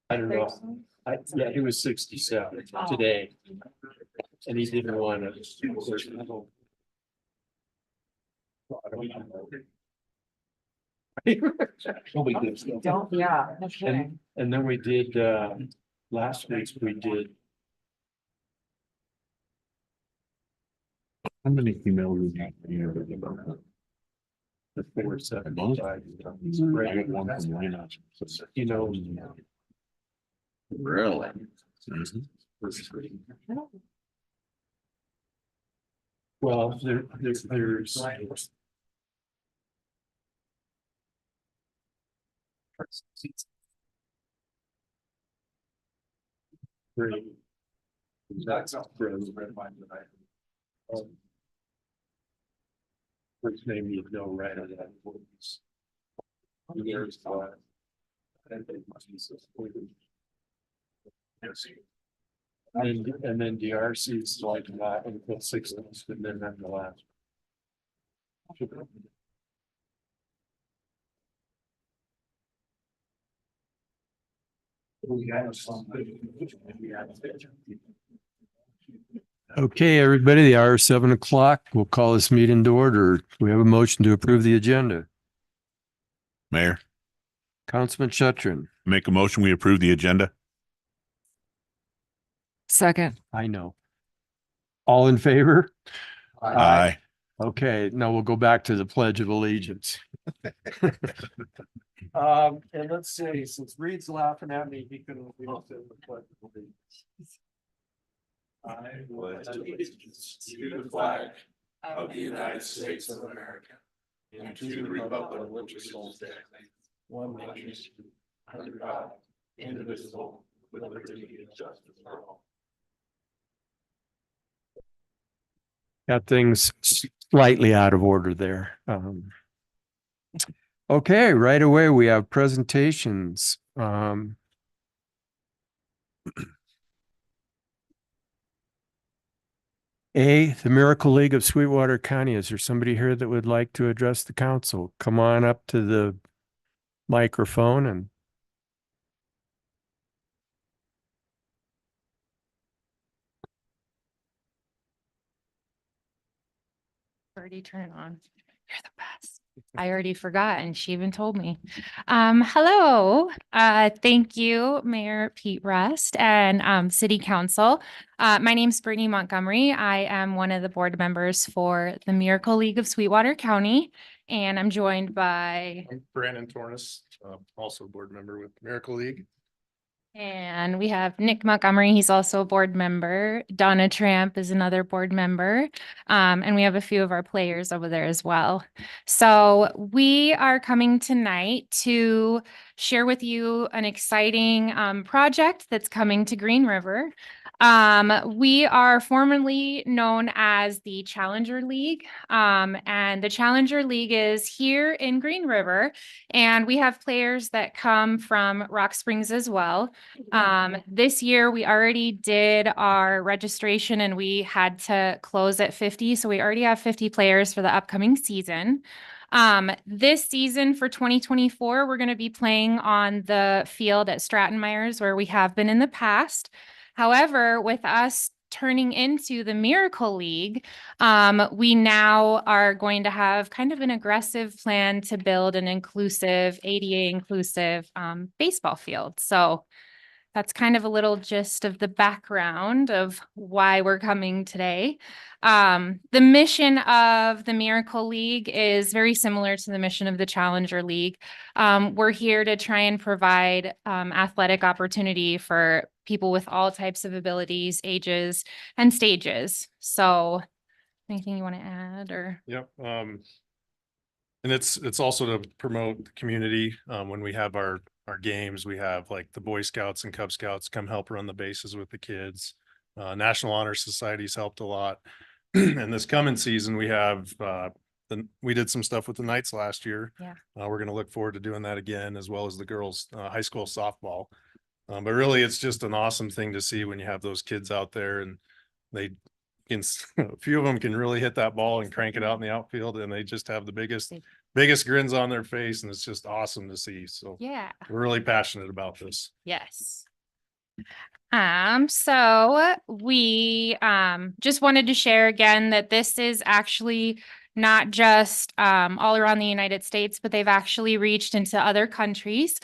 I don't know. Yeah, he was 67 today. And he didn't want to. Don't, yeah, no kidding. And then we did, last week we did. How many emails did you have? The 475. I got one from Lena. You know. Really? Well, there's. Three. That's. Which name you know right on that. There's. And then DRC is like that until 6 months, and then the last. Okay, everybody, the hour is 7 o'clock. We'll call this meeting to order. We have a motion to approve the agenda. Mayor, Councilman Shuttrin. make a motion, we approve the agenda. Second. I know. All in favor? Aye. Okay, now we'll go back to the Pledge of Allegiance. And let's see, since Reed's laughing at me, he can. I pledge allegiance to the flag of the United States of America and to the republic which stands one nation under God, indivisible, with liberty and justice for all. Got things slightly out of order there. Okay, right away we have presentations. The Miracle League of Sweetwater County. Is there somebody here that would like to address the council? Come on up to the microphone and. Already turn it on. You're the best. I already forgot, and she even told me. Hello. Thank you, Mayor Pete Rust and City Council. My name's Brittany Montgomery. I am one of the board members for the Miracle League of Sweetwater County, and I'm joined by. I'm Brandon Tornes, also a board member with Miracle League. And we have Nick Montgomery. He's also a board member. Donna Tramp is another board member. And we have a few of our players over there as well. So we are coming tonight to share with you an exciting project that's coming to Green River. We are formerly known as the Challenger League. And the Challenger League is here in Green River. And we have players that come from Rock Springs as well. This year we already did our registration and we had to close at 50. So we already have 50 players for the upcoming season. This season for 2024, we're going to be playing on the field at Stratton Myers where we have been in the past. However, with us turning into the Miracle League, we now are going to have kind of an aggressive plan to build an inclusive, ADA inclusive baseball field. So that's kind of a little gist of the background of why we're coming today. The mission of the Miracle League is very similar to the mission of the Challenger League. We're here to try and provide athletic opportunity for people with all types of abilities, ages, and stages. So anything you want to add or? Yep. And it's also to promote the community. When we have our games, we have like the Boy Scouts and Cub Scouts come help run the bases with the kids. National Honor Society's helped a lot. And this coming season, we have, we did some stuff with the Knights last year. Yeah. We're going to look forward to doing that again, as well as the girls' high school softball. But really, it's just an awesome thing to see when you have those kids out there and they can, a few of them can really hit that ball and crank it out in the outfield, and they just have the biggest biggest grins on their face, and it's just awesome to see. So Yeah. we're really passionate about this. Yes. So we just wanted to share again that this is actually not just all around the United States, but they've actually reached into other countries.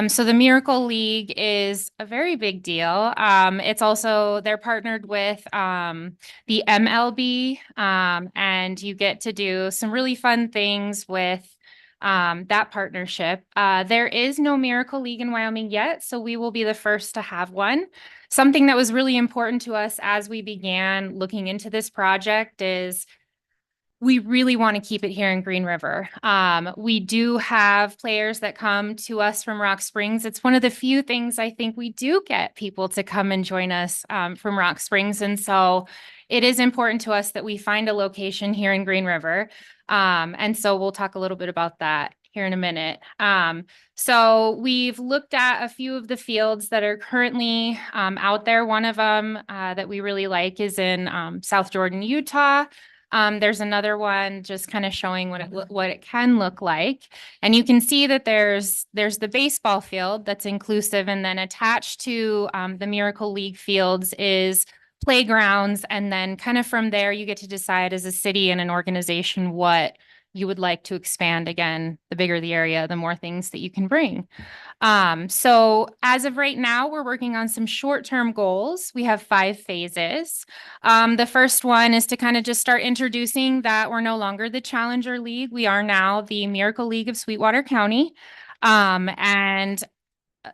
So the Miracle League is a very big deal. It's also they're partnered with the MLB, and you get to do some really fun things with that partnership. There is no Miracle League in Wyoming yet, so we will be the first to have one. Something that was really important to us as we began looking into this project is we really want to keep it here in Green River. We do have players that come to us from Rock Springs. It's one of the few things I think we do get people to come and join us from Rock Springs. And so it is important to us that we find a location here in Green River. And so we'll talk a little bit about that here in a minute. So we've looked at a few of the fields that are currently out there. One of them that we really like is in South Jordan, Utah. There's another one just kind of showing what it can look like. And you can see that there's the baseball field that's inclusive, and then attached to the Miracle League fields is playgrounds. And then kind of from there, you get to decide as a city and an organization what you would like to expand. Again, the bigger the area, the more things that you can bring. So as of right now, we're working on some short-term goals. We have 5 phases. The first one is to kind of just start introducing that we're no longer the Challenger League. We are now the Miracle League of Sweetwater County. And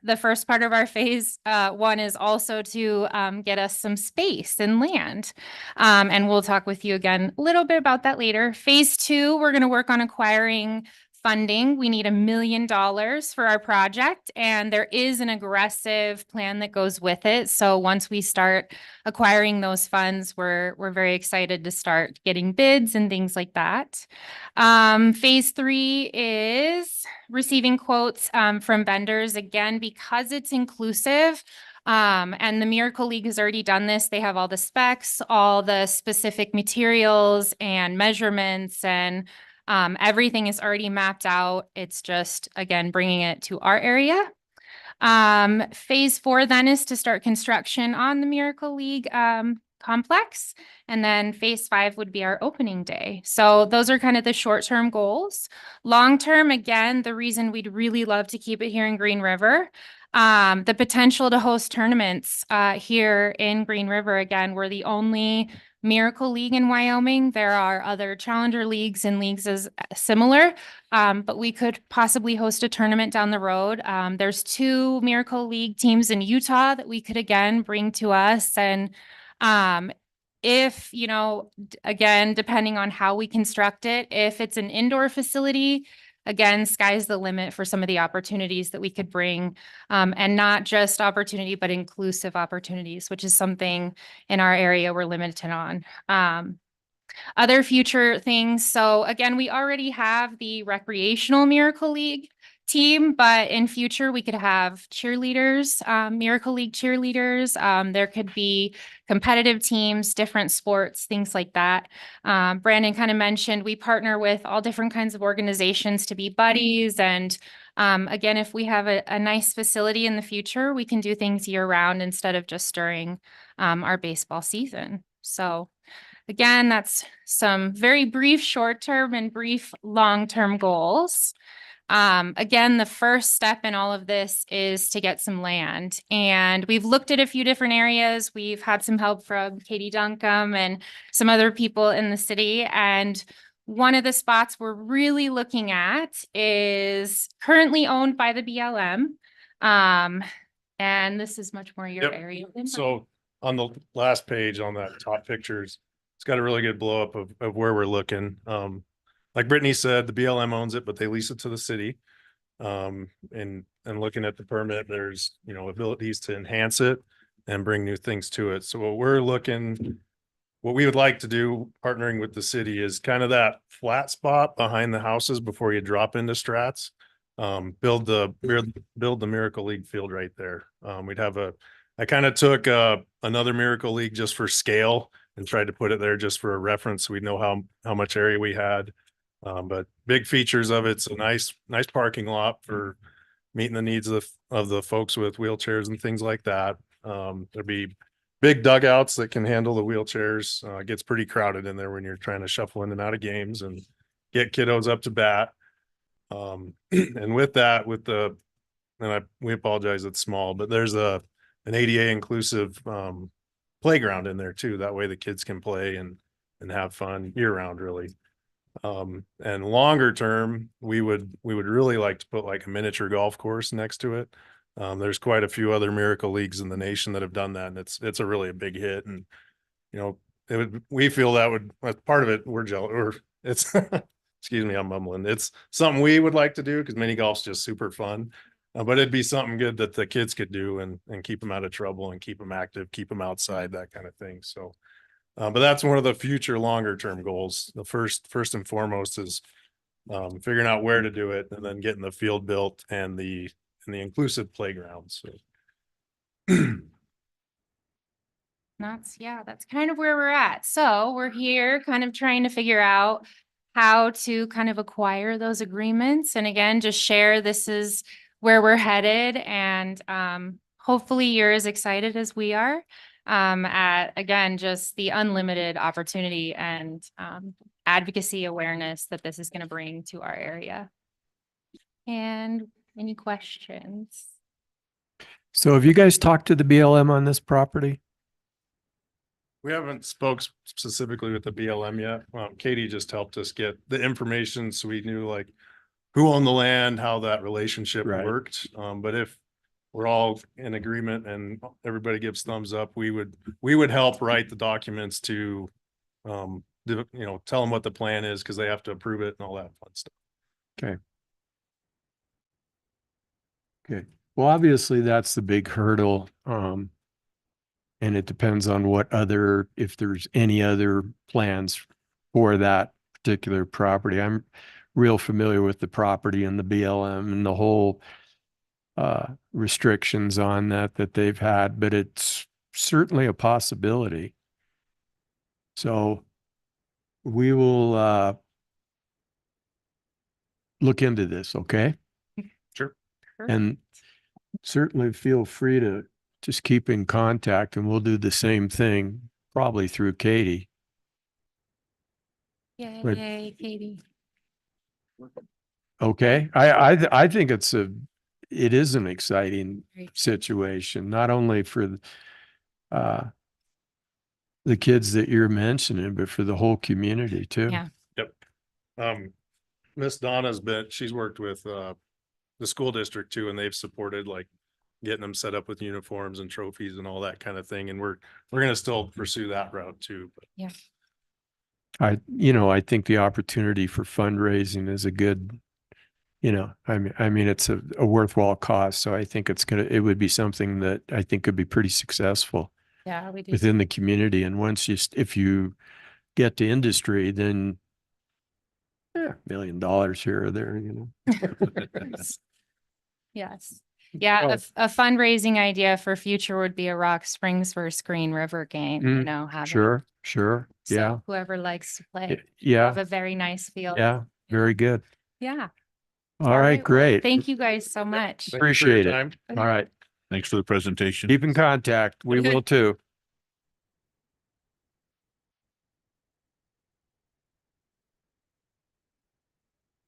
the first part of our phase 1 is also to get us some space and land. And we'll talk with you again a little bit about that later. Phase 2, we're going to work on acquiring funding. We need $1 million for our project, and there is an aggressive plan that goes with it. So once we start acquiring those funds, we're very excited to start getting bids and things like that. Phase 3 is receiving quotes from vendors, again, because it's inclusive. And the Miracle League has already done this. They have all the specs, all the specific materials and measurements, and everything is already mapped out. It's just, again, bringing it to our area. Phase 4 then is to start construction on the Miracle League complex. And then phase 5 would be our opening day. So those are kind of the short-term goals. Long-term, again, the reason we'd really love to keep it here in Green River, the potential to host tournaments here in Green River. Again, we're the only Miracle League in Wyoming. There are other Challenger Leagues and leagues as similar, but we could possibly host a tournament down the road. There's 2 Miracle League teams in Utah that we could again bring to us. And if, you know, again, depending on how we construct it, if it's an indoor facility, again, sky's the limit for some of the opportunities that we could bring, and not just opportunity, but inclusive opportunities, which is something in our area we're limited on. Other future things. So again, we already have the recreational Miracle League team, but in future we could have cheerleaders, Miracle League cheerleaders. There could be competitive teams, different sports, things like that. Brandon kind of mentioned we partner with all different kinds of organizations to be buddies. And again, if we have a nice facility in the future, we can do things year round instead of just during our baseball season. So again, that's some very brief short-term and brief long-term goals. Again, the first step in all of this is to get some land. And we've looked at a few different areas. We've had some help from Katie Duncombe and some other people in the city. And one of the spots we're really looking at is currently owned by the BLM. And this is much more your Yep. area than mine. So on the last page on that top pictures, it's got a really good blow up of where we're looking. Like Brittany said, the BLM owns it, but they lease it to the city. And looking at the permit, there's, you know, abilities to enhance it and bring new things to it. So what we would like to do, partnering with the city, is kind of that flat spot behind the houses before you drop into Strats. Build the Miracle League field right there. I kind of took another Miracle League just for scale and tried to put it there just for a reference. We know how much area we had. But big features of it's a nice parking lot for meeting the needs of the folks with wheelchairs and things like that. There'll be big dugouts that can handle the wheelchairs. It gets pretty crowded in there when you're trying to shuffle in and out of games and get kiddos up to bat. And with that, we apologize, it's small, but there's an ADA inclusive playground in there too. That way the kids can play and have fun year round, really. And longer term, we would really like to put like a miniature golf course next to it. There's quite a few other miracle leagues in the nation that have done that, and it's a really a big hit. And we feel that would, part of it, we're jealous, or it's excuse me, I'm mumbling. It's something we would like to do because mini golf's just super fun. But it'd be something good that the kids could do and keep them out of trouble and keep them active, keep them outside, that kind of thing. So but that's one of the future longer term goals. The first and foremost is figuring out where to do it, and then getting the field built and the inclusive playgrounds. So. That's kind of where we're at. So we're here kind of trying to figure out how to kind of acquire those agreements. And again, just share this is where we're headed. And hopefully you're as excited as we are. At again, just the unlimited opportunity and advocacy awareness that this is going to bring to our area. And any questions? So have you guys talked to the BLM on this property? We haven't spoke specifically with the BLM yet. Katie just helped us get the information so we knew like who owned the land, how that relationship worked. But if we're all in agreement and everybody gives thumbs up, we would help write the documents to, tell them what the plan is, because they have to approve it and all that fun stuff. Okay. Okay. Well, obviously that's the big hurdle. And it depends on if there's any other plans for that particular property. I'm real familiar with the property and the BLM and the whole restrictions on that they've had, but it's certainly a possibility. So we will look into this, okay? Sure. And certainly feel free to just keep in contact, and we'll do the same thing probably through Katie. Yay, Katie. Okay. I think it is an exciting situation, not only for the kids that you're mentioning, but for the whole community too. Yeah. Yep. Miss Donna's she's worked with the school district too, and they've supported like getting them set up with uniforms and trophies and all that kind of thing. And we're going to still pursue that route too. But. Yeah. I think the opportunity for fundraising is a good, I mean, it's a worthwhile cause. So I think it would be something that I think could be pretty successful. Yeah, we do. Within the community. And if you get to industry, then $1 million here or there, Yes. Yeah. A fundraising idea for future would be a Rock Springs versus Green River game, having. Sure. So Yeah. whoever likes to play. Yeah. Have a very nice field. Yeah. Very good. Yeah. All right. Well, Great. thank you guys so much. Thank you for your Appreciate it. time. All right. Thanks for the presentation. Keep in contact. We Okay. will too.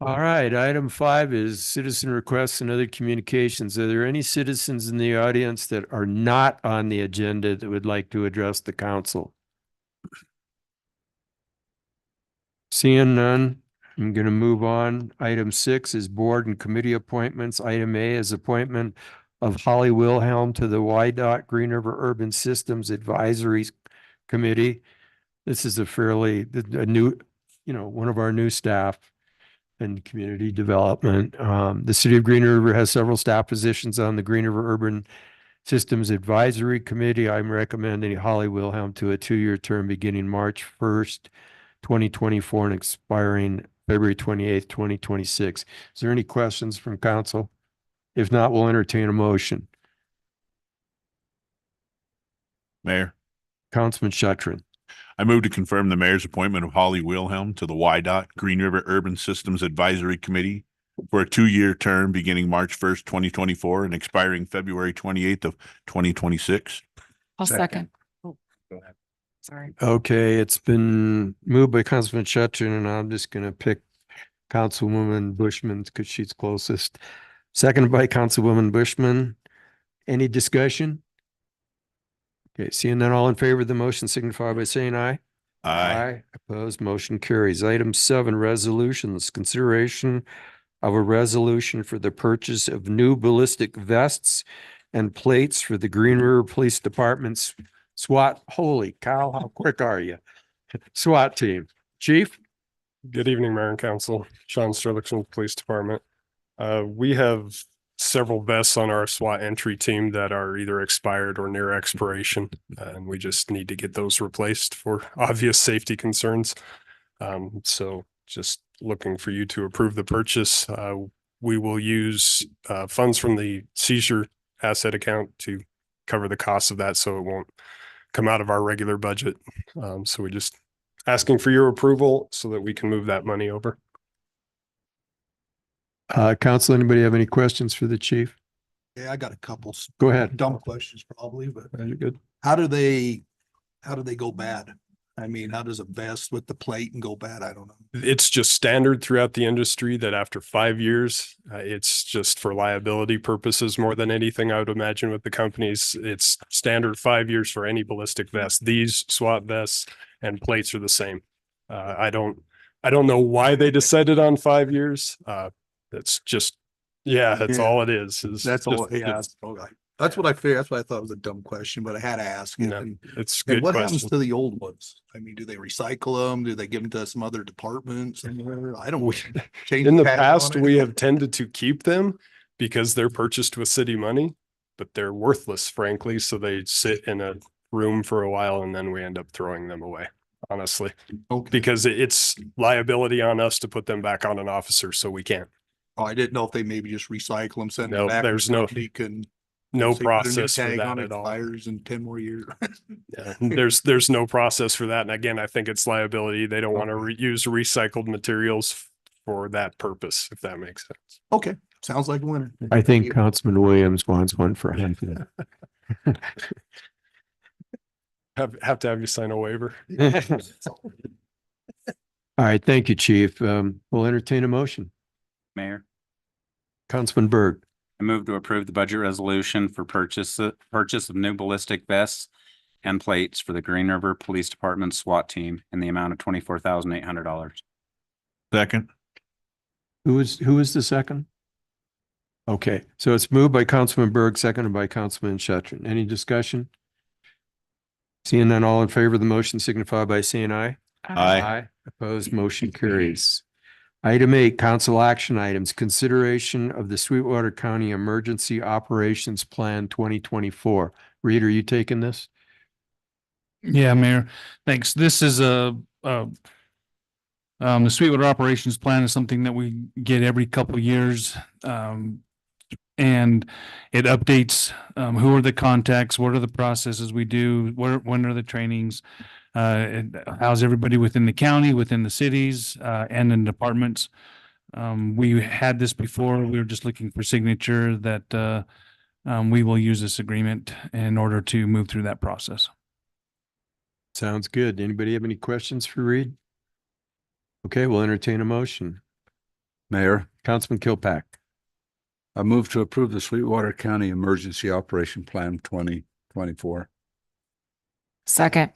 All right, item 5 is citizen requests and other communications. Are there any citizens in the audience that are not on the agenda that would like to address the council? Seeing none, I'm going to move on. Item 6 is board and committee appointments. Item A is appointment of Holly Wilhelm to the YDOT Green River Urban Systems Advisory Committee. This is a new, one of our new staff and community development. The city of Green River has several staff positions on the Green River Urban Systems Advisory Committee. I'm recommending Holly Wilhelm to a 2-year term beginning March 1st, 2024 and expiring February 28th, 2026. Is there any questions from council? If not, we'll entertain a motion. Mayor, Councilman Shuttrin. I move to confirm the mayor's appointment of Holly Wilhelm to the YDOT Green River Urban Systems Advisory Committee for a 2-year term beginning March 1st, 2024 and expiring February 28th of 2026. I'll second. Go ahead. Sorry. Okay, it's been moved by Councilman Shetron, and I'm just gonna pick Councilwoman Bushman because she's closest. Seconded by Councilwoman Bushman. Any discussion? Okay, seeing none, all in favor of the motion signify by saying aye. Aye. Opposed, motion carries. Item 7, resolutions. Consideration of a resolution for the purchase of new ballistic vests and plates for the Green River Police Department's SWAT. Holy cow, how quick are you? SWAT team. Chief? Good evening, Mayor and Council. Sean Sterlickson, Police Department. We have several vests on our SWAT entry team that are either expired or near expiration, and we just need to get those replaced for obvious safety concerns. So just looking for you to approve the purchase. We will use funds from the seizure asset account to cover the cost of that, so it won't come out of our regular budget. So we just asking for your approval so that we can move that money over. Council, anybody have any questions for the chief? Yeah, I got a couple Go ahead. dumb questions probably, but You're good. how do they go bad? I mean, how does a vest with the plate and go bad? I don't know. It's just standard throughout the industry that after 5 years, it's just for liability purposes more than anything. I would imagine with the companies, it's standard 5 years for any ballistic vest. These SWAT vests and plates are the same. I don't know why they decided on 5 years. That's just, that's Yeah. all it is. That's all. just- Yeah, that's what I figured. That's what I thought was a dumb question, but I had to ask it. No, And It's a and good what happens question. to the old ones? I mean, do they recycle them? Do they give them to some other department somewhere? I don't. change In the tag on past, it? we have tended to keep them because they're purchased with city money, but they're worthless, frankly. So they sit in a room for a while and then we end up throwing them away, honestly, Okay. because it's liability on us to put them back on an officer. So we can't. Oh, I didn't know if they maybe just recycle them, send No, them back. to there's no- somebody can No say, put a new process for tag that on it, at all. Expires in 10 more years. Yeah, there's no process for that. And again, I think it's liability. They don't want to use recycled materials for that purpose, if that makes sense. Okay, sounds like a winner. I think Councilman Williams wants one for him. Have to have you sign a waiver. All right, thank you, chief. We'll entertain a motion. Mayor, Councilman Berg. I move to approve the budget resolution for purchase of new ballistic vests and plates for the Green River Police Department SWAT team in the amount of $24,800. Second. Who is the second? Okay, so it's moved by Councilman Berg, seconded by Councilman Shetron. Any discussion? Seeing none, all in favor of the motion signify by saying aye. Aye. Opposed, motion carries. Item 8, council action items, consideration of the Sweetwater County Emergency Operations Plan 2024. Reed, are you taking this? Yeah, Mayor, thanks. This is the Sweetwater Operations Plan is something that we get every couple of years. And it updates who are the contacts, what are the processes we do, when are the trainings, how's everybody within the county, within the cities, and in departments. We had this before. We were just looking for signature that we will use this agreement in order to move through that process. Sounds good. Anybody have any questions for Reed? Okay, we'll entertain a motion. Mayor, Councilman Kilpack. I move to approve the Sweetwater County Emergency Operation Plan 2024. Second.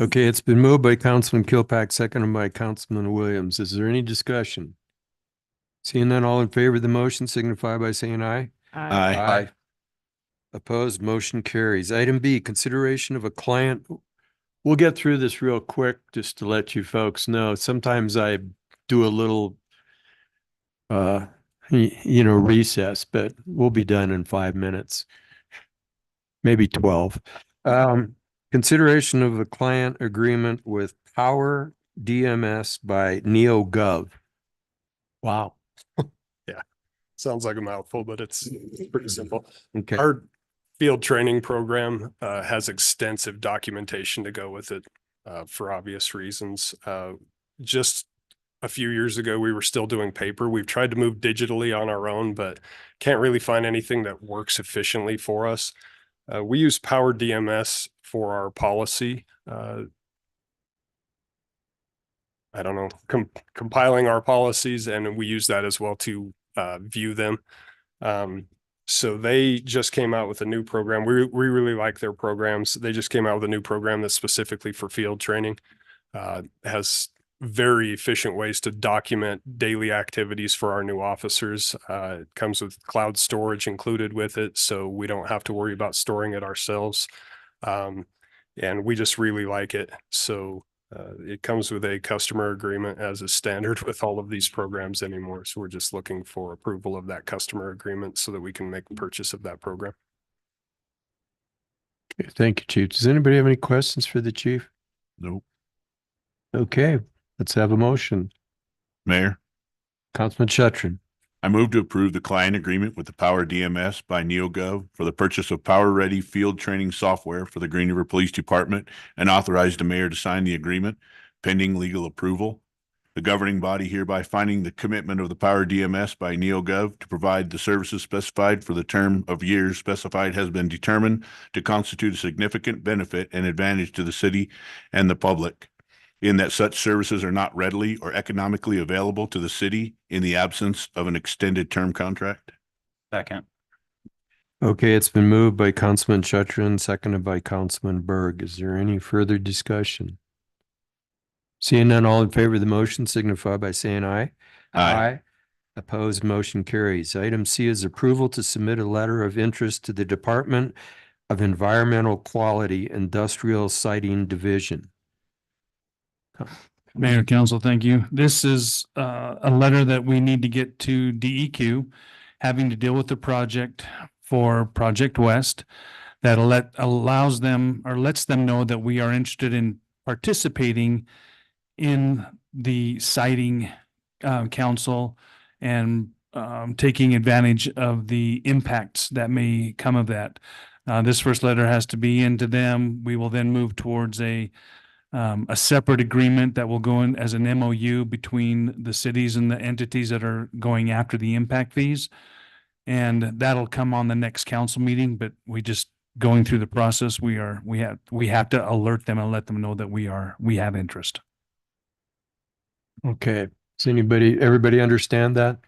Okay, it's been moved by Councilman Kilpack, seconded by Councilman Williams. Is there any discussion? Seeing none, all in favor of the motion signify by saying aye. Aye. Opposed, motion carries. Item B, consideration of a client. We'll get through this real quick just to let you folks know. Sometimes I do a little recess, but we'll be done in 5 minutes. Maybe 12. Consideration of a client agreement with Power DMS by NeoGov. Wow. Sounds like a mouthful, but it's pretty simple. Okay. Our field training program has extensive documentation to go with it. for obvious reasons. Just a few years ago, we were still doing paper. We've tried to move digitally on our own, but can't really find anything that works efficiently for us. We use Power DMS for our policy. I don't know, compiling our policies, and we use that as well to view them. So they just came out with a new program. We really like their programs. They just came out with a new program that's specifically for field training. Has very efficient ways to document daily activities for our new officers. It comes with cloud storage included with it, so we don't have to worry about storing it ourselves. And we just really like it. So it comes with a customer agreement as a standard with all of these programs anymore. So we're just looking for approval of that customer agreement so that we can make purchase of that program. Okay, thank you, Chief. Does anybody have any questions for the chief? Nope. Okay, let's have a motion. Mayor, Councilman Shuttrin. I move to approve the client agreement with the Power DMS by NeoGov for the purchase of Power Ready field training software for the Green River Police Department and authorize the mayor to sign the agreement pending legal approval. The governing body hereby finding the commitment of the Power DMS by NeoGov to provide the services specified for the term of years specified has been determined to constitute a significant benefit and advantage to the city and the public, in that such services are not readily or economically available to the city in the absence of an extended term contract. Second. Okay, it's been moved by Councilman Shuttrin, seconded by Councilman Berg. Is there any further discussion? Seeing none, all in favor of the motion signify by saying aye. Aye. Opposed, motion carries. Item C is approval to submit a letter of interest to the Department of Environmental Quality Industrial Siting Division. Mayor, Council, thank you. This is a letter that we need to get to DEQ, having to deal with the project for Project West that allows them or lets them know that we are interested in participating in the siting council and taking advantage of the impacts that may come of that. This first letter has to be into them. We will then move towards a separate agreement that will go in as an MOU between the cities and the entities that are going after the impact fees. And that'll come on the next council meeting, but we just going through the process, we have to alert them and let them know that we have interest. Okay, does everybody understand that?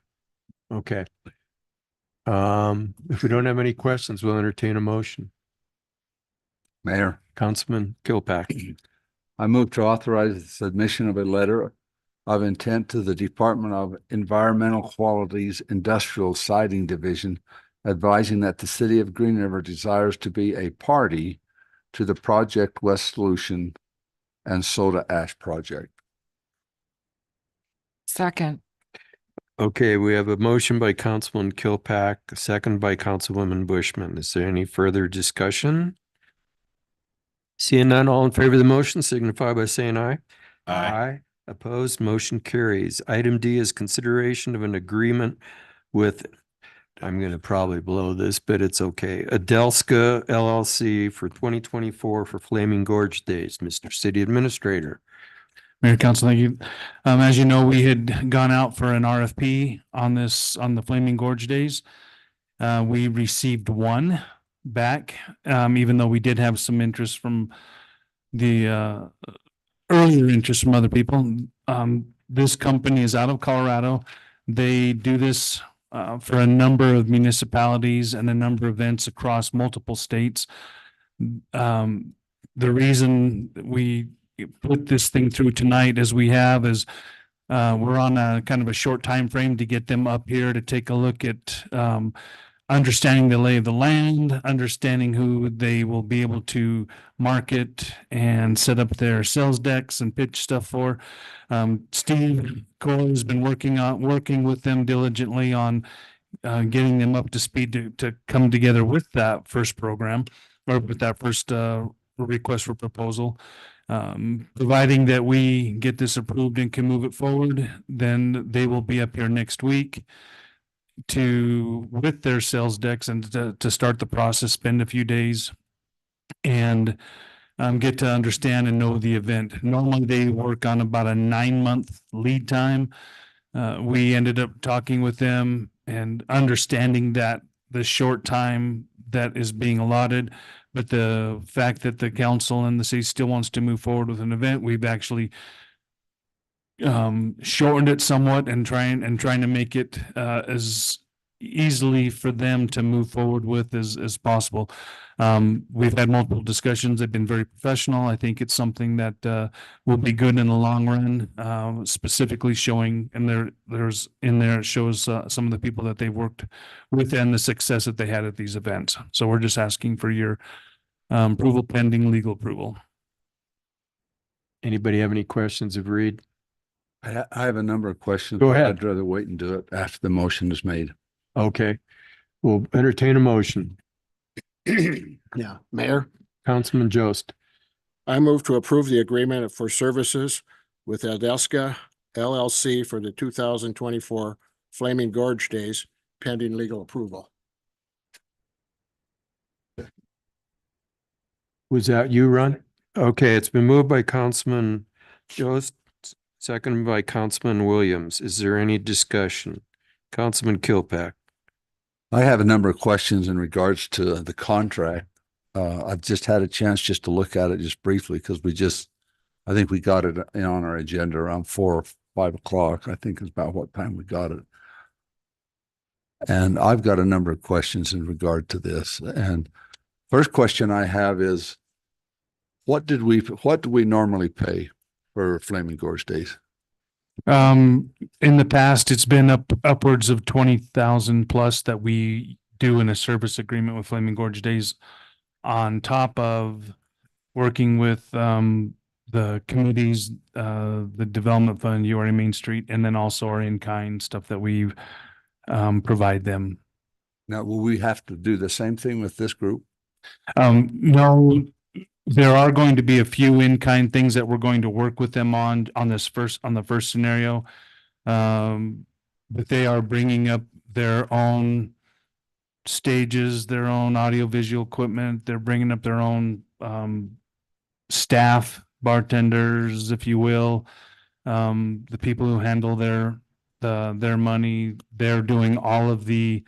Okay. If we don't have any questions, we'll entertain a motion. Mayor, Councilman Kilpack. I move to authorize the submission of a letter of intent to the Department of Environmental Quality's Industrial Siting Division, advising that the city of Green River desires to be a party to the Project West Solution and Soda Ash Project. Second. Okay, we have a motion by Councilman Kilpack, a second by Councilwoman Bushman. Is there any further discussion? Seeing none, all in favor of the motion signify by saying aye. Aye. Opposed, motion carries. Item D is consideration of an agreement with, I'm going to probably blow this, but it's okay, Adelska LLC for 2024 for Flaming Gorge Days. Mr. City Administrator. Mayor, Council, thank you. As you know, we had gone out for an RFP on the Flaming Gorge Days. We received one back, even though we did have some interest from the earlier interest from other people. This company is out of Colorado. They do this for a number of municipalities and a number of events across multiple states. The reason we put this thing through tonight as we have is we're on a kind of a short time frame to get them up here to take a look at understanding the lay of the land, understanding who they will be able to market and set up their sales decks and pitch stuff for. Steve Cole has been working with them diligently on getting them up to speed to come together with that first program or with that first request for proposal. Providing that we get this approved and can move it forward, then they will be up here next week with their sales decks and to start the process, spend a few days and get to understand and know the event. Normally, they work on about a 9-month lead time. We ended up talking with them and understanding that the short time that is being allotted, but the fact that the council and the city still wants to move forward with an event, we've actually shortened it somewhat and trying to make it as easily for them to move forward with as possible. We've had multiple discussions. They've been very professional. I think it's something that will be good in the long run, specifically showing, and there's in there, it shows some of the people that they worked with and the success that they had at these events. So we're just asking for your approval pending legal approval. Anybody have any questions of Reed? I have a number of questions. Go but ahead. I'd rather wait and do it after the motion is made. Okay, we'll entertain a motion. Yeah, Mayor, Councilman Jost. I move to approve the agreement for services with Adelska LLC for the 2024 Flaming Gorge Days pending legal approval. Was that you, Ron? Okay, it's been moved by Councilman Jost, seconded by Councilman Williams. Is there any discussion? Councilman Kilpack. I have a number of questions in regards to the contract. I've just had a chance just to look at it just briefly because I think we got it on our agenda around 4 or 5 o'clock. I think is about what time we got it. And I've got a number of questions in regard to this. And first question I have is, what do we normally pay for Flaming Gorge Days? In the past, it's been upwards of 20,000 plus that we do in a service agreement with Flaming Gorge Days, on top of working with the committees, the development fund, URA Main Street, and then also our in-kind stuff that we provide them. Now, will we have to do the same thing with this group? No, there are going to be a few in-kind things that we're going to work with them on the first scenario. But they are bringing up their own stages, their own audiovisual equipment. They're bringing up their own staff, bartenders, if you will. The people who handle their money. They're doing all of the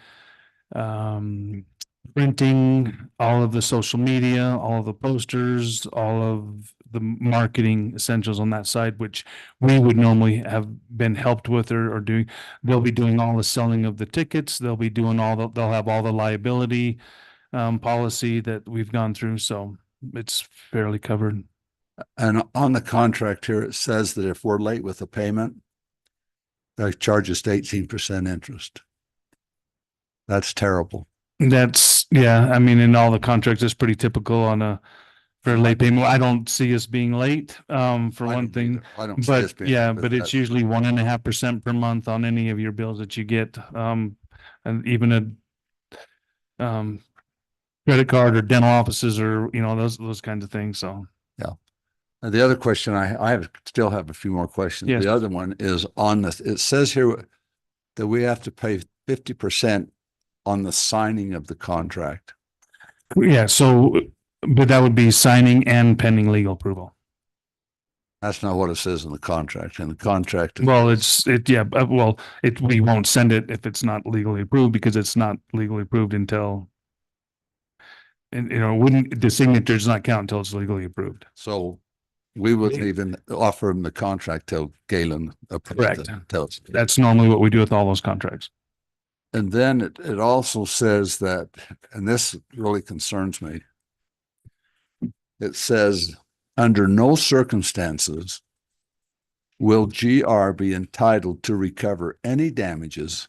printing, all of the social media, all of the posters, all of the marketing essentials on that side, which we would normally have been helped with or doing. They'll be doing all the selling of the tickets. They'll be doing they'll have all the liability policy that we've gone through. So it's fairly covered. And on the contract here, it says that if we're late with a payment, they charge us 18% interest. That's terrible. Yeah, I mean, in all the contracts, it's pretty typical for late payment. I don't see us being late, for one thing. I don't see us But being yeah, late, but it's that's- usually 1.5% per month on any of your bills that you get. And even credit card or dental offices or, those kinds of things. So. And the other question I still have a few more questions. Yes. The other one is on this. It says here that we have to pay 50% on the signing of the contract. Yeah, but that would be signing and pending legal approval. That's not what it says in the contract. In the contract, Well, we won't send it if it's not legally approved, because it's not legally approved until, and the signature does not count until it's legally approved. so we wouldn't even offer him the contract till Galen approves it. Correct. Tells. That's normally what we do with all those contracts. And then it also says that, and this really concerns me. It says, under no circumstances will GR be entitled to recover any damages,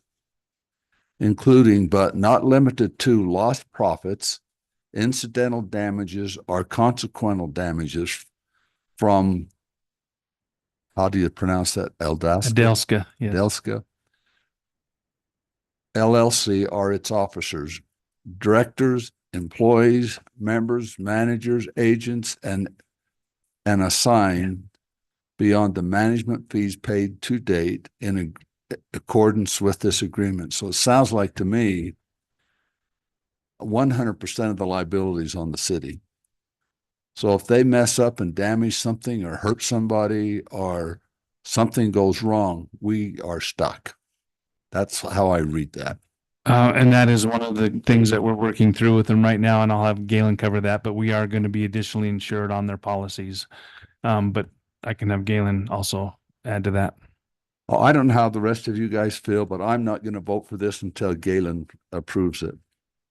including but not limited to lost profits, incidental damages, or consequential damages from, how do you pronounce that? Adelska, yeah. Adelska LLC or its officers, directors, employees, members, managers, agents, and assigned beyond the management fees paid to date in accordance with this agreement. So it sounds like to me 100% of the liabilities on the city. So if they mess up and damage something or hurt somebody or something goes wrong, we are stuck. That's how I read that. And that is one of the things that we're working through with them right now, and I'll have Galen cover that, but we are going to be additionally insured on their policies. But I can have Galen also add to that. Well, I don't know how the rest of you guys feel, but I'm not going to vote for this until Galen approves it.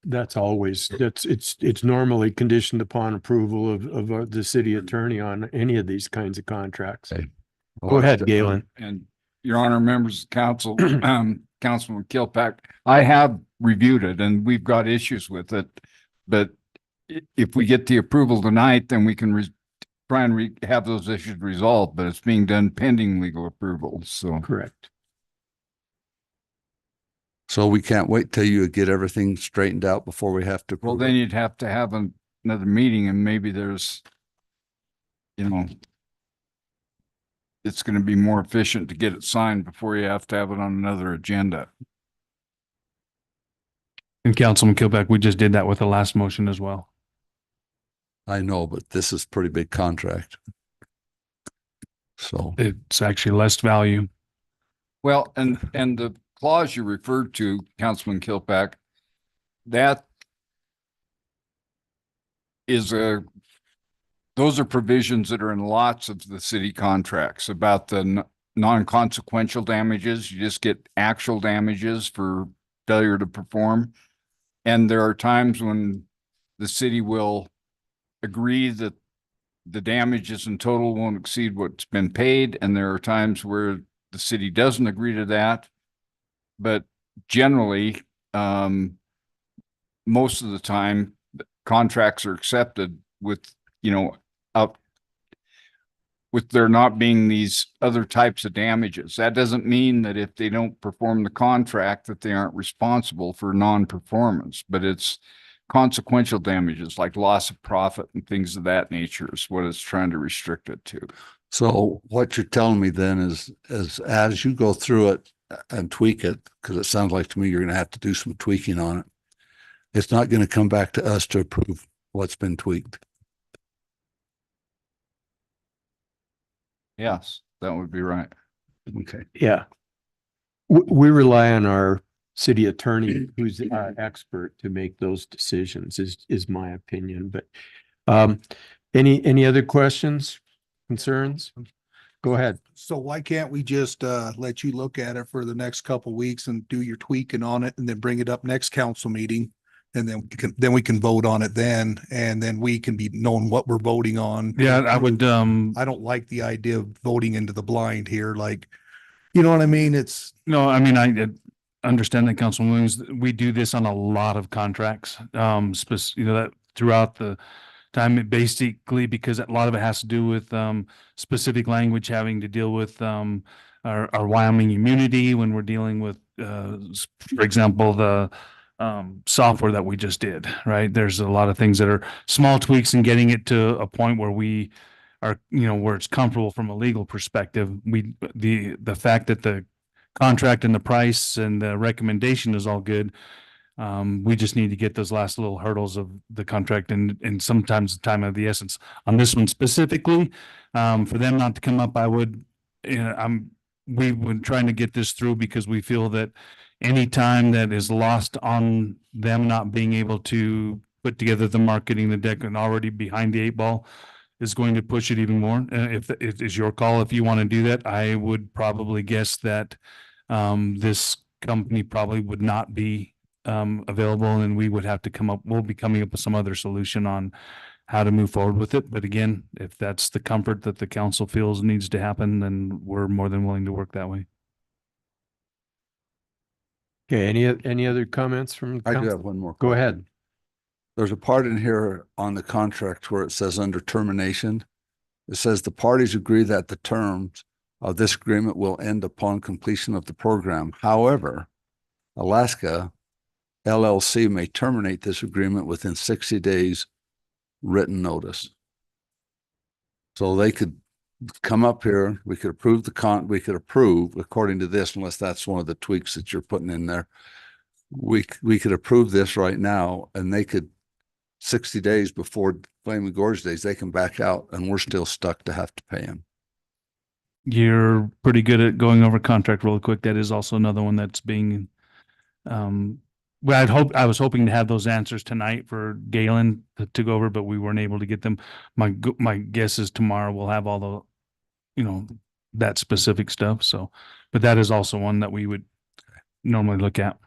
That's always, it's normally conditioned upon approval of the city attorney on any of these kinds of contracts. Okay. Go ahead, Galen. And Your Honor, members of council, Councilman Kilpack, I have reviewed it and we've got issues with it. But if we get the approval tonight, then we can try and have those issues resolved, but it's being done pending legal approval, so. Correct. So we can't wait till you get everything straightened out before we have to. Well, approve it. then you'd have to have another meeting and maybe there's, it's going to be more efficient to get it signed before you have to have it on another agenda. And Councilman Kilpack, we just did that with the last motion as well. I know, but this is a pretty big contract. So It's actually less value. Well, and the clause you referred to, Councilman Kilpack, that is those are provisions that are in lots of the city contracts about the non-consequential damages. You just get actual damages for failure to perform. And there are times when the city will agree that the damages in total won't exceed what's been paid. And there are times where the city doesn't agree to that. But generally, most of the time, contracts are accepted with, with there not being these other types of damages. That doesn't mean that if they don't perform the contract that they aren't responsible for non-performance, but it's consequential damages like loss of profit and things of that nature is what it's trying to restrict it to. So what you're telling me then is as you go through it and tweak it, because it sounds like to me you're going to have to do some tweaking on it. It's not going to come back to us to approve what's been tweaked. Yes, that would be right. Okay. Yeah. We rely on our city attorney, who's our expert, to make those decisions, is my opinion. But any other questions, concerns? Go ahead. So why can't we just let you look at it for the next couple of weeks and do your tweaking on it and then bring it up next council meeting? And then we can vote on it then, and then we can be knowing what we're voting on. Yeah, I would, I don't like the idea of voting into the blind here. Like, you know what I mean? no, I mean, I understand that, Councilman Williams. We do this on a lot of contracts, that throughout the time, basically, because a lot of it has to do with specific language having to deal with our Wyoming immunity when we're dealing with, for example, the software that we just did, right? There's a lot of things that are small tweaks and getting it to a point where we are, where it's comfortable from a legal perspective. The fact that the contract and the price and the recommendation is all good. We just need to get those last little hurdles of the contract and sometimes the time of the essence. On this one specifically, for them not to come up, we've been trying to get this through because we feel that any time that is lost on them not being able to put together the marketing, the deck, and already behind the 8 ball is going to push it even more. If it is your call, if you want to do that, I would probably guess that this company probably would not be available, and we would have to we'll be coming up with some other solution on how to move forward with it. But again, if that's the comfort that the council feels needs to happen, then we're more than willing to work that way. Okay, any other comments from I do council? have one more. Go ahead. There's a part in here on the contract where it says under termination. It says the parties agree that the terms of this agreement will end upon completion of the program. However, Alaska LLC may terminate this agreement within 60 days written notice. So they could come up here, we could approve we could approve according to this, unless that's one of the tweaks that you're putting in there. We could approve this right now, and they could 60 days before Flaming Gorge Days, they can back out and we're still stuck to have to pay them. You're pretty good at going over contract real quick. That is also another one that's being, well, I was hoping to have those answers tonight for Galen to go over, but we weren't able to get them. My guess is tomorrow we'll have all the, that specific stuff. So, but that is also one that we would normally look at.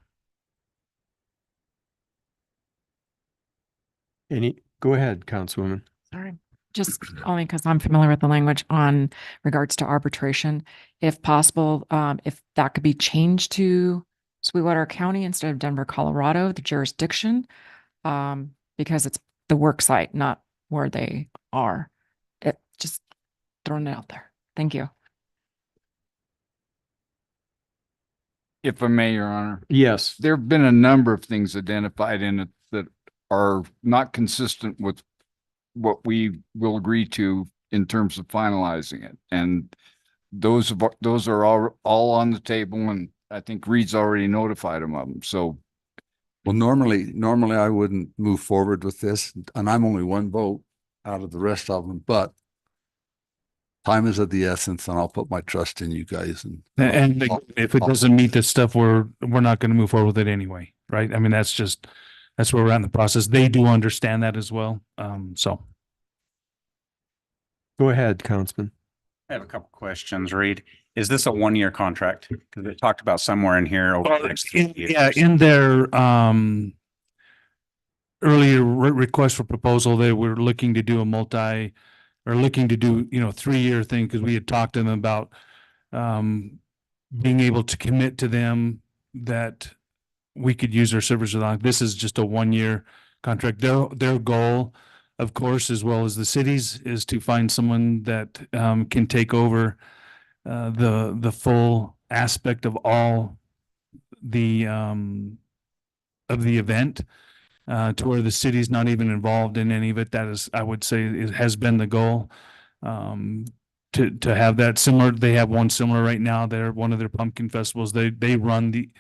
Go ahead, Councilwoman. Sorry. Just only because I'm familiar with the language on regards to arbitration. If possible, if that could be changed to Sweetwater County instead of Denver, Colorado, the jurisdiction, because it's the work site, not where they are. It just throwing it out there. Thank you. If I may, Your Honor. Yes. There have been a number of things identified in it that are not consistent with what we will agree to in terms of finalizing it. And those are all on the table, and I think Reed's already notified him of them. So, Well, normally I wouldn't move forward with this, and I'm only one vote out of the rest of them, but time is of the essence, and I'll put my trust in you guys. And if it doesn't meet this stuff, we're not going to move forward with it anyway, right? I mean, that's where we're at in the process. They do understand that as well. So. Go ahead, Councilman. I have a couple questions, Reed. Is this a 1-year contract? Because it talked about somewhere in here over the next 2 years. Yeah, in their earlier request for proposal, they were looking to do looking to do 3-year thing, because we had talked to them about being able to commit to them that we could use their services on. This is just a 1-year contract. Their goal, of course, as well as the cities, is to find someone that can take over the full aspect of all the event, to where the city's not even involved in any of it. That is, I would say, it has been the goal, to have that similar. They have one similar right now. They're one of their pumpkin festivals. They run the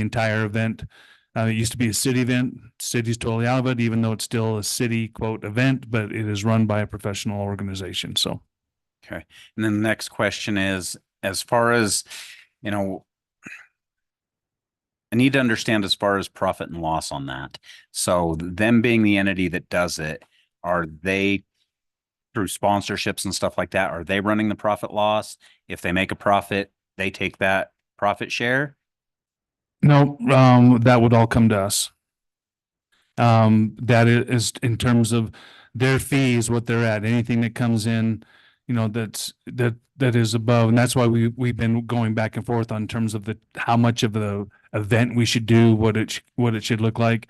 entire event. It used to be a city event. City's totally out of it, even though it's still a city quote event, but it is run by a professional organization. So. Okay. And then the next question is, as far as, I need to understand as far as profit and loss on that. So them being the entity that does it, are they, through sponsorships and stuff like that, are they running the profit loss? If they make a profit, they take that profit share? No, that would all come to us. That is in terms of their fees, what they're at, anything that comes in, that is above. And that's why we've been going back and forth on terms of how much of the event we should do, what it should look like.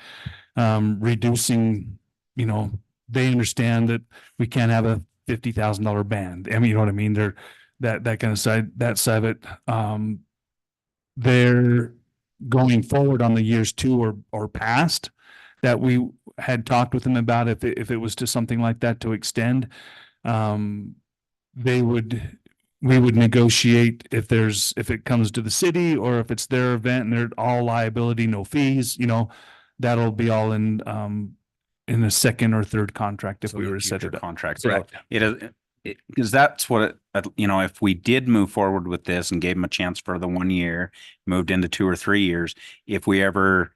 Reducing, they understand that we can't have a $50,000 band. I mean, you know what I mean? They're that kind of side of it. They're going forward on the years 2 or past that we had talked with them about, if it was to something like that to extend, we would negotiate if it comes to the city, or if it's their event and they're all liability, no fees, that'll be all in the second or third contract if we were to set it up. Contract. Correct. So it is, because that's what if we did move forward with this and gave them a chance for the 1 year, moved into 2 or 3 years, if we ever,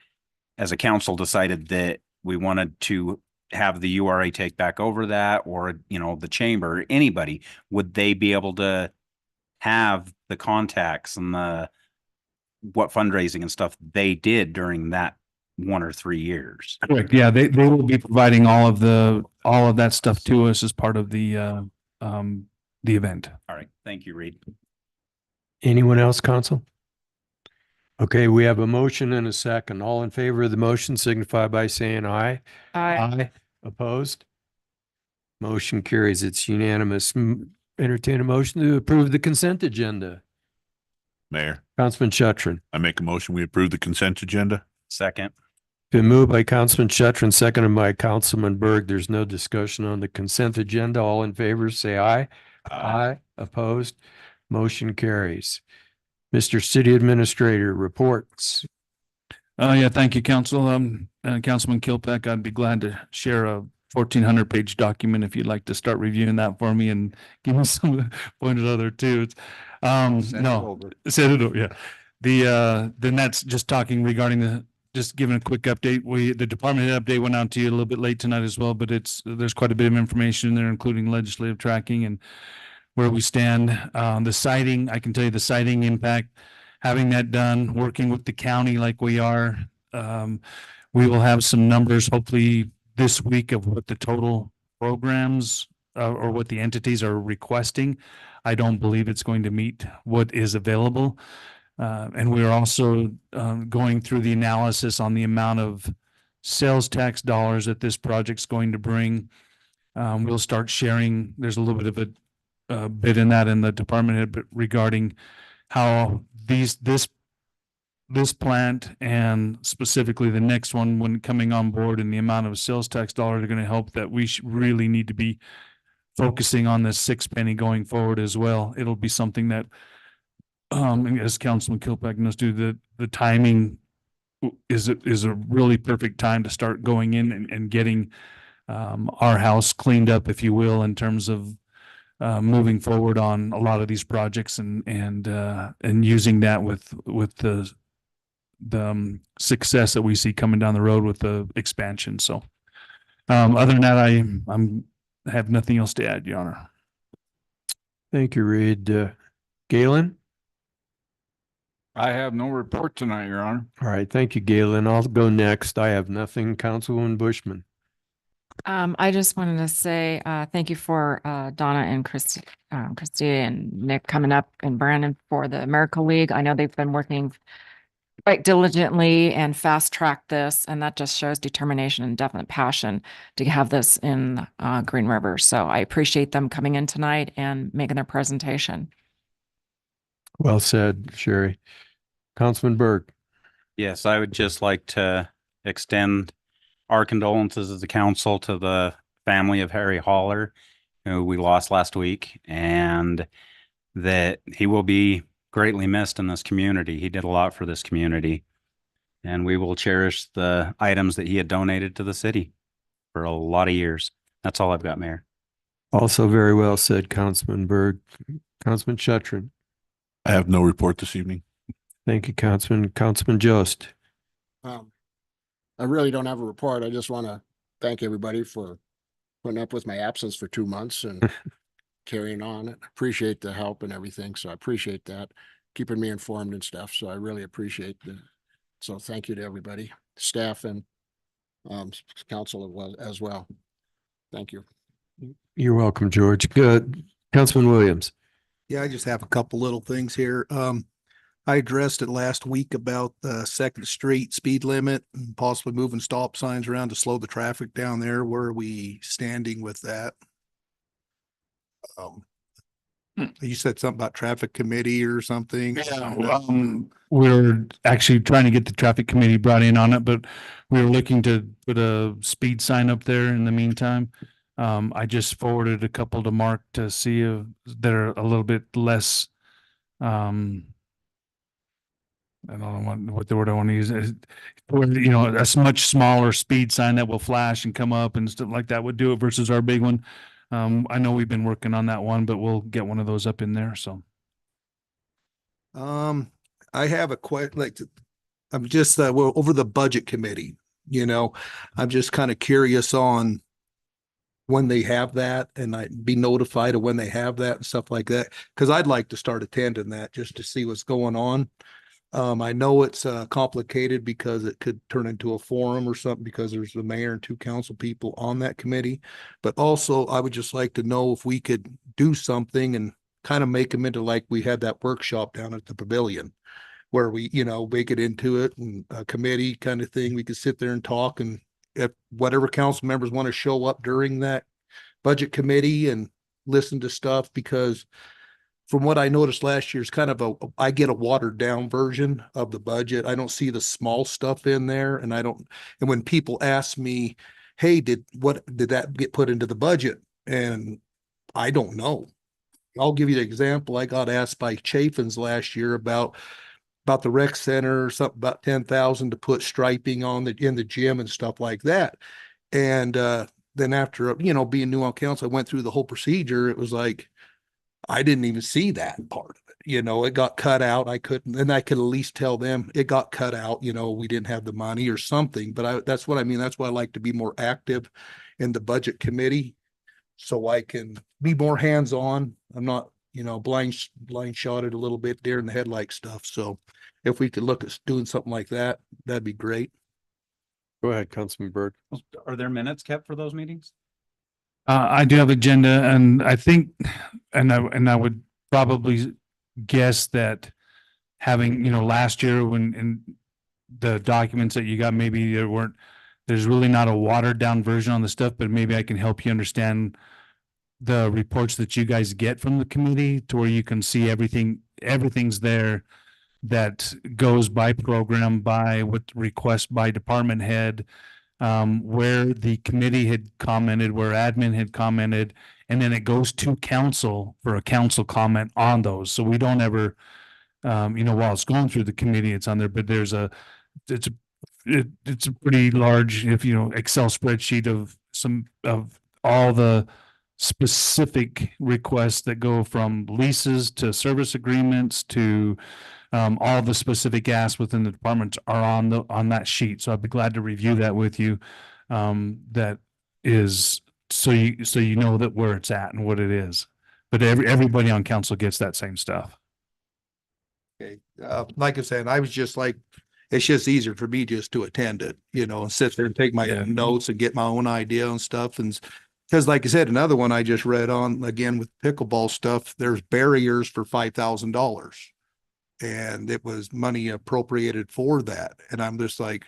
as a council, decided that we wanted to have the URA take back over that, or, the chamber, anybody, would they be able to have the contacts and what fundraising and stuff they did during that 1 or 3 years? Correct. Yeah, they will be providing all of that stuff to us as part of the event. All right. Thank you, Reed. Anyone else, council? Okay, we have a motion and a second. All in favor of the motion signify by saying aye. Aye. Opposed? Motion carries. It's unanimous. Entertain a motion to approve the consent agenda. Mayor, Councilman Shuttrin. I make a motion, we approve the consent agenda. Second. Been moved by Councilman Shuttrin, seconded by Councilman Berg. There's no discussion on the consent agenda. All in favor, say aye. Aye. Opposed? Motion carries. Mr. City Administrator, reports. Yeah, thank you, Council. Councilman Kilpack, I'd be glad to share a 1,400-page document if you'd like to start reviewing that for me and give me some pointed other too. Send it No, over. send it over, yeah. Then that's just talking regarding just giving a quick update. The department head update went out to you a little bit late tonight as well, but there's quite a bit of information in there, including legislative tracking and where we stand. The siting, I can tell you the siting impact, having that done, working with the county like we are. We will have some numbers hopefully this week of what the total programs or what the entities are requesting. I don't believe it's going to meet what is available. And we're also going through the analysis on the amount of sales tax dollars that this project's going to bring. We'll start sharing. There's a little bit of a bit in that in the department head, but regarding how this plant and specifically the next one when coming on board and the amount of sales tax dollars are going to help, that we really need to be focusing on this 6 penny going forward as well. It'll be something that, as Councilman Kilpack knows, the timing is a really perfect time to start going in and getting our house cleaned up, if you will, in terms of moving forward on a lot of these projects and using that with the success that we see coming down the road with the expansion. So, other than that, I have nothing else to add, Your Honor. Thank you, Reed. Galen? I have no report tonight, Your Honor. All right, thank you, Galen. I'll go next. I have nothing. Councilwoman Bushman. I just wanted to say, thank you for, Donna and Christy and Nick coming up and Brandon for the Miracle League. I know they've been working quite diligently and fast track this, and that just shows determination and definite passion to have this in, Green River. So I appreciate them coming in tonight and making their presentation. Well said, Sherry. Councilman Berg. Yes, I would just like to extend our condolences as a council to the family of Harry Haller, who we lost last week, and that he will be greatly missed in this community. He did a lot for this community, and we will cherish the items that he had donated to the city for a lot of years. That's all I've got, Mayor. Also very well said, Councilman Berg. Councilman Shuttrin. I have no report this evening. Thank you, Councilman. Councilman Jost. I really don't have a report. I just want to thank everybody for putting up with my absence for 2 months and carrying on. Appreciate the help and everything. So I appreciate that, keeping me informed and stuff. So I really appreciate that. So thank you to everybody, staff and council as well. Thank you. You're welcome, George. Good. Councilman Williams. Yeah, I just have a couple little things here. I addressed it last week about the 2nd Street speed limit and possibly moving stop signs around to slow the traffic down there. Where are we standing with that? You said something about traffic committee or something. We're actually trying to get the traffic committee brought in on it, but we were looking to put a speed sign up there in the meantime. I just forwarded a couple to Mark to see if they're a little bit less, I don't know what the word I want to use. You know, a much smaller speed sign that will flash and come up and stuff like that would do it versus our big one. I know we've been working on that one, but we'll get one of those up in there. So, I have a I'm just well, over the budget committee. You know, I'm just kind of curious on when they have that, and I'd be notified of when they have that and stuff like that, because I'd like to start attending that just to see what's going on. I know it's complicated because it could turn into a forum or something because there's the mayor and 2 council people on that committee. But also I would just like to know if we could do something and kind of make them into like we had that workshop down at the pavilion where we, you know, make it into it and a committee kind of thing. We could sit there and talk, and if whatever council members want to show up during that budget committee and listen to stuff, because from what I noticed last year, it's kind of I get a watered down version of the budget. I don't see the small stuff in there. And when people ask me, hey, did that get put into the budget? And I don't know. I'll give you an example. I got asked by Chaffins last year about about the rec center, something about 10,000 to put striping on in the gym and stuff like that. And then after, being new on council, I went through the whole procedure. It was like, I didn't even see that part of it. It got cut out. I couldn't, and I could at least tell them it got cut out. We didn't have the money or something, but that's what I mean. That's why I like to be more active in the budget committee, so I can be more hands-on. I'm not, blind shotted a little bit, deer in the headlight stuff. So if we could look at doing something like that, that'd be great. Go ahead, Councilman Byrd. Are there minutes kept for those meetings? I do have agenda, and I think, and I would probably guess that having, last year when in the documents that you got, maybe there's really not a watered down version on the stuff, but maybe I can help you understand the reports that you guys get from the committee to where you can see everything's there that goes by program, by what request by department head, where the committee had commented, where admin had commented, and then it goes to council for a council comment on those. So we don't ever, while it's going through the committee, it's on there, but it's a pretty large, Excel spreadsheet of all the specific requests that go from leases to service agreements to all the specific asks within the departments are on that sheet. So I'd be glad to review that with you. That is so you know that where it's at and what it is. But everybody on council gets that same stuff. Okay. Like I said, I was just like, it's just easier for me just to attend it, and sit there and take my Yeah. notes and get my own idea and stuff. And because like I said, another one I just read on again with pickleball stuff, there's barriers for $5,000. And it was money appropriated for that. And I'm just like,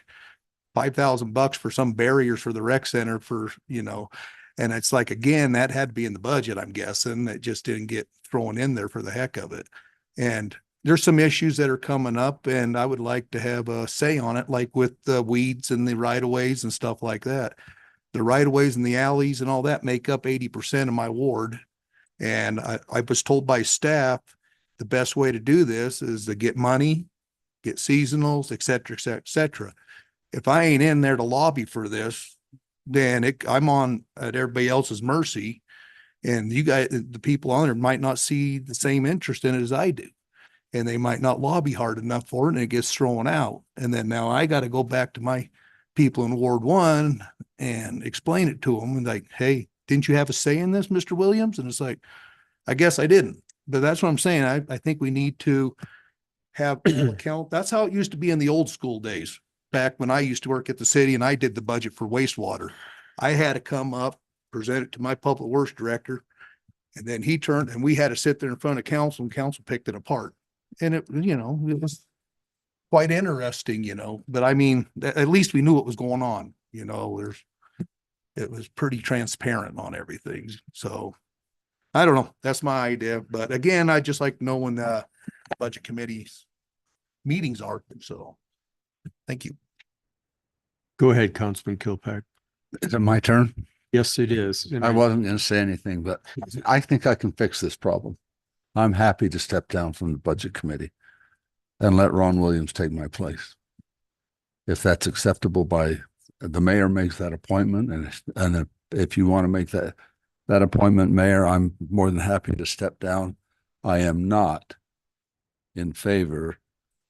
$5,000 for some barriers for the rec center and it's like, again, that had to be in the budget, I'm guessing. It just didn't get thrown in there for the heck of it. And there's some issues that are coming up, and I would like to have a say on it, like with the weeds and the right of ways and stuff like that. The right of ways and the alleys and all that make up 80% of my ward. And I was told by staff, the best way to do this is to get money, get seasonals, et cetera, et cetera, et cetera. If I ain't in there to lobby for this, then I'm on at everybody else's mercy. And you guys, the people on there might not see the same interest in it as I do. And they might not lobby hard enough for it, and it gets thrown out. And then now I got to go back to my people in Ward 1 and explain it to them and like, hey, didn't you have a say in this, Mr. Williams? And it's like, I guess I didn't. But that's what I'm saying. I think we need to have people account. That's how it used to be in the old school days. Back when I used to work at the city and I did the budget for wastewater, I had to come up, present it to my public works director, and then he turned and we had to sit there in front of council, and council picked it apart. And it was quite interesting, but I mean, at least we knew what was going on, it was pretty transparent on everything. So I don't know. That's my idea. But again, I just like to know when the budget committee's meetings are. So thank you. Go ahead, Councilman Kilpack. Is it my turn? Yes, it is. I wasn't going to say anything, but I think I can fix this problem. I'm happy to step down from the budget committee and let Ron Williams take my place. If that's acceptable by the mayor makes that appointment, and if you want to make that appointment, Mayor, I'm more than happy to step down. I am not in favor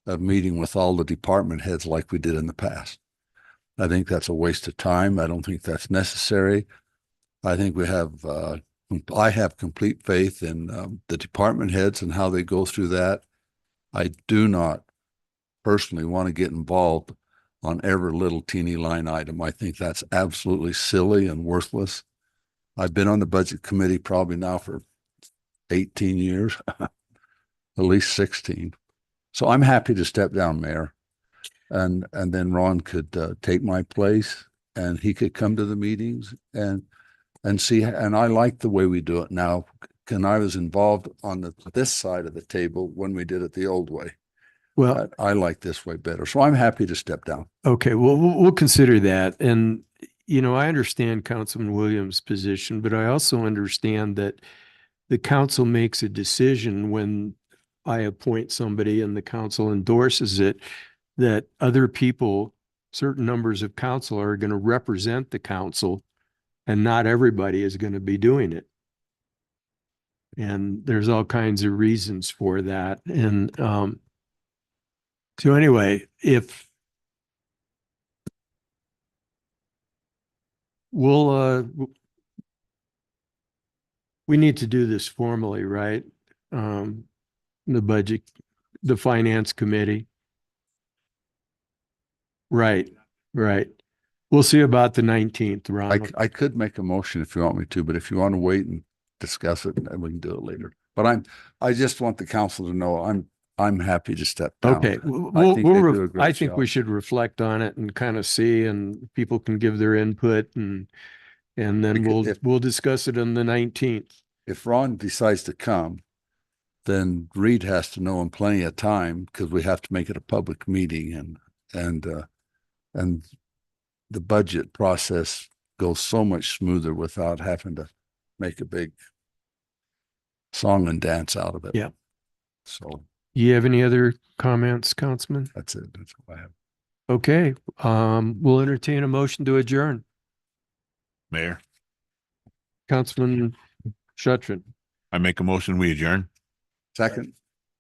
of meeting with all the department heads like we did in the past. I think that's a waste of time. I don't think that's necessary. I think I have complete faith in the department heads and how they go through that. I do not personally want to get involved on every little teeny line item. I think that's absolutely silly and worthless. I've been on the budget committee probably now for 18 years, at least 16. So I'm happy to step down, Mayor. And then Ron could take my place, and he could come to the meetings and see. And I like the way we do it now. And I was involved on this side of the table when we did it the old way. Well, I like this way better. So I'm happy to step down. okay, well, we'll consider that. And, I understand Councilman Williams' position, but I also understand that the council makes a decision when I appoint somebody and the council endorses it, that other people, certain numbers of council are going to represent the council, and not everybody is going to be doing it. And there's all kinds of reasons for that. And so anyway, if we need to do this formally, right? The budget, the finance committee. Right, right. We'll see about the 19th, Ron. I could make a motion if you want me to, but if you want to wait and discuss it, then we can do it later. But I just want the council to know I'm happy to step down. Okay, I think they do a great I think we job. should reflect on it and kind of see, and people can give their input, and then we'll discuss it on the 19th. If Ron decides to come, then Reed has to know in plenty of time, because we have to make it a public meeting, and the budget process goes so much smoother without having to make a big song and dance out of it. Yeah. So You have any other comments, Councilman? that's it. That's all I have. Okay, we'll entertain a motion to adjourn. Mayor, Councilman Shuttrin. I make a motion, we adjourn. Second.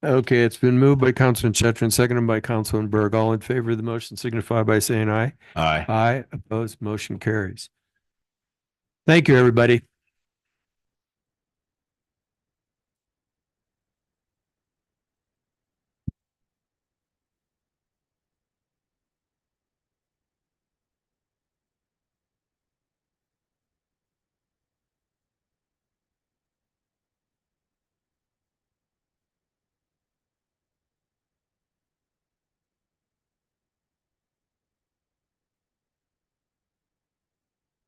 Okay, it's been moved by Councilman Shuttrin, seconded by Councilman Berg. All in favor of the motion signify by saying aye. Aye. Aye, opposed, motion carries. Thank you, everybody.